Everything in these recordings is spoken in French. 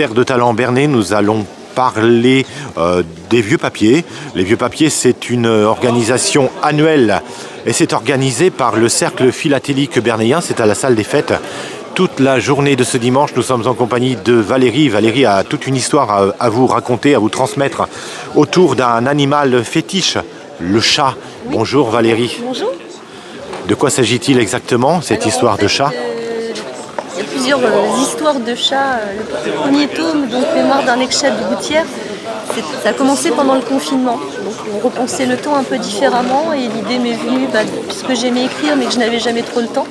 Terre de Talent Bernay, nous allons parler des Vieux Papiers. Les Vieux Papiers, c'est une organisation annuelle et c'est organisé par le Cercle Philatélique Bernayen. C'est à la salle des fêtes. Toute la journée de ce dimanche, nous sommes en compagnie de Valérie. Valérie a toute une histoire à vous raconter, à vous transmettre autour d'un animal fétiche, le chat. Oui. Bonjour Valérie. Bonjour. De quoi s'agit-il exactement, cette histoire de chat? Il y a plusieurs histoires de chats. Le premier tome, donc Mémoire d'un ex-chat de Gouttière, ça a commencé pendant le confinement. Donc on repensait le temps un peu différemment et l'idée m'est venue, puisque j'aimais écrire mais que je n'avais jamais trop le temps,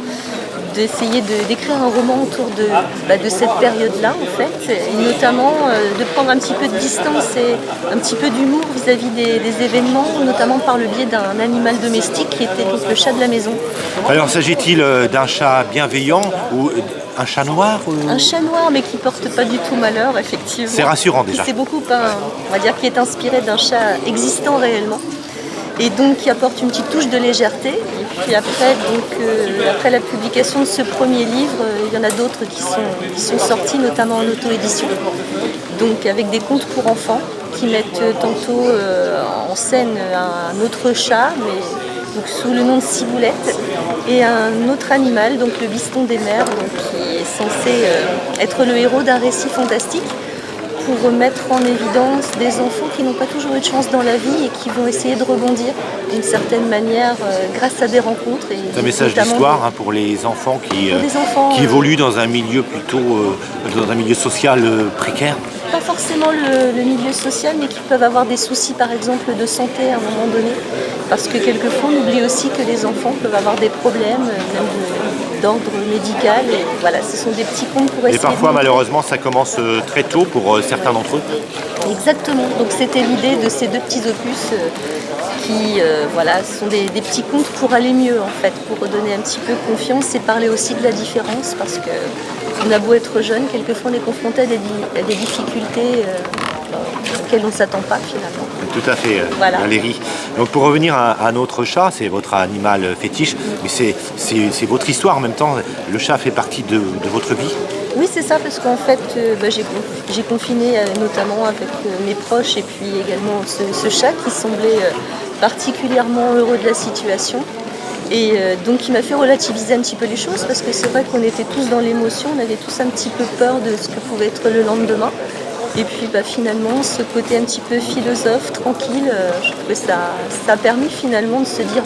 d'essayer d'écrire un roman autour de cette période-là en fait, et notamment de prendre un petit peu de distance et un petit peu d'humour vis-à-vis des événements, notamment par le biais d'un animal domestique qui était donc le chat de la maison. Alors s'agit-il d'un chat bienveillant ou un chat noir Un chat noir mais qui porte pas du tout malheur, effectivement. C'est rassurant déjà. C'est beaucoup on va dire qui est inspiré d'un chat existant réellement. Et donc qui apporte une petite touche de légèreté. Et puis après, après la publication de ce premier livre, il y en a d'autres qui sont sortis, notamment en auto-édition. Donc avec des contes pour enfants qui mettent tantôt en scène un autre chat, mais donc sous le nom de Ciboulette, et un autre animal, donc le biston des mers, donc qui est censé être le héros d'un récit fantastique, pour mettre en évidence des enfants qui n'ont pas toujours eu de chance dans la vie et qui vont essayer de rebondir d'une certaine manière grâce à des rencontres. C'est un message d'histoire pour les enfants qui évoluent dans un milieu dans un milieu social précaire. Pas forcément le milieu social, mais qui peuvent avoir des soucis par exemple de santé à un moment donné. Parce que quelquefois on oublie aussi que les enfants peuvent avoir des problèmes, même d'ordre médical. Et voilà, ce sont des petits contes pour essayer. Et parfois malheureusement ça commence très tôt pour certains d'entre eux. Exactement, donc c'était l'idée de ces deux petits opus qui sont des petits contes pour aller mieux en fait, pour redonner un petit peu confiance et parler aussi de la différence, parce que on a beau être jeune, quelquefois on est confronté à des difficultés auxquelles on ne s'attend pas finalement. Tout à fait, voilà. Valérie. Donc pour revenir à notre chat, c'est votre animal fétiche, mais c'est votre histoire en même temps. Le chat fait partie de votre vie. Oui, c'est ça, parce qu'en fait, j'ai confiné notamment avec mes proches et puis également ce chat qui semblait particulièrement heureux de la situation. Et donc il m'a fait relativiser un petit peu les choses, parce que c'est vrai qu'on était tous dans l'émotion, on avait tous un petit peu peur de ce que pouvait être le lendemain. Et puis finalement, ce côté un petit peu philosophe, tranquille, je trouve que ça a permis finalement de se dire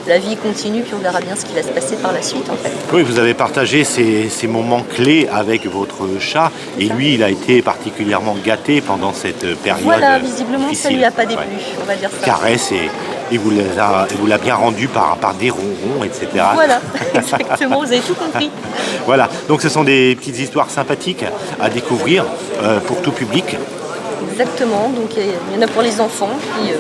la vie continue, puis on verra bien ce qui va se passer par la suite en fait. Oui, vous avez partagé ces moments clés avec votre chat, et lui, il a été particulièrement gâté pendant cette période. Voilà, visiblement, difficile. ça lui a pas déplu, on va dire ça. Caresse et vous l'a bien rendu par des ronrons, etc. Voilà, exactement, vous avez tout compris. Voilà, donc ce sont des petites histoires sympathiques à découvrir pour tout public. Exactement, donc il y en a pour les enfants, puis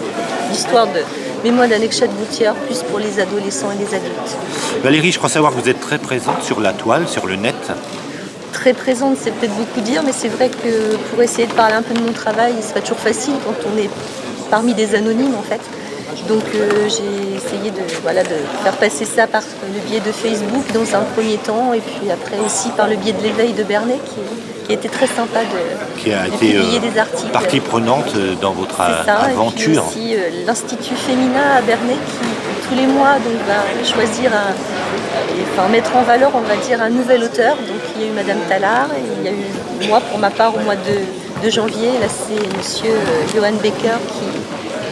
l'histoire de Mémoire d'un ex-chat de Gouttière, plus pour les adolescents et les adultes. Valérie, je crois savoir que vous êtes très présente sur la toile, sur le net. Très présente, c'est peut-être beaucoup dire, mais c'est vrai que pour essayer de parler un peu de mon travail, c'est pas toujours facile quand on est parmi des anonymes en fait. Donc j'ai essayé de faire passer ça par le biais de Facebook dans un premier temps, et puis après aussi par le biais de l'éveil de Bernay qui a été très sympa de publier des articles. Partie prenante dans votre aventure. Et puis aussi l'Institut Féminin à Bernay qui tous les mois va choisir mettre en valeur on va dire un nouvel auteur. Donc il y a eu Madame Tallard et il y a eu moi pour ma part au mois de janvier. Là c'est Monsieur Johan Becker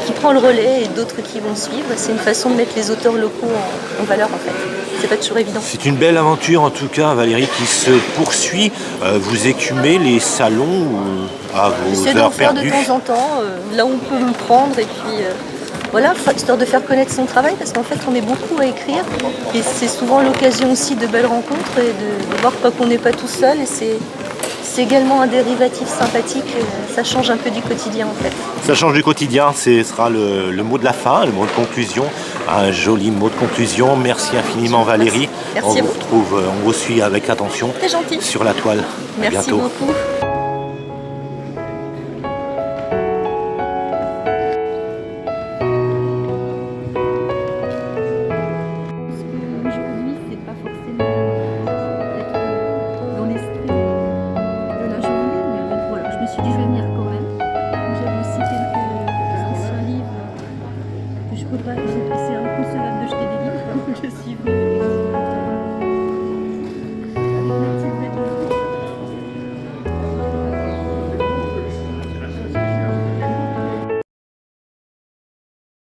qui prend le relais et d'autres qui vont suivre. C'est une façon de mettre les auteurs locaux en valeur en fait. C'est pas toujours évident. C'est une belle aventure en tout cas, Valérie, qui se poursuit. Vous écumez les salons à vos heures perdues. J'essaie d'en faire de temps en temps, là où on peut me prendre, et puis histoire de faire connaître son travail, parce qu'en fait on est beaucoup à écrire et c'est souvent l'occasion aussi de belles rencontres et de voir qu'on n'est pas tout seul, et c'est également un dérivatif sympathique, ça change un peu du quotidien en fait. Ça change du quotidien, ce sera le mot de la fin, le mot de conclusion, un joli mot de conclusion. Merci infiniment Valérie. Merci on vous suit avec attention sur la toile. Merci beaucoup. peux pas, c'est inconcevable de jeter des livres, donc je suis venue.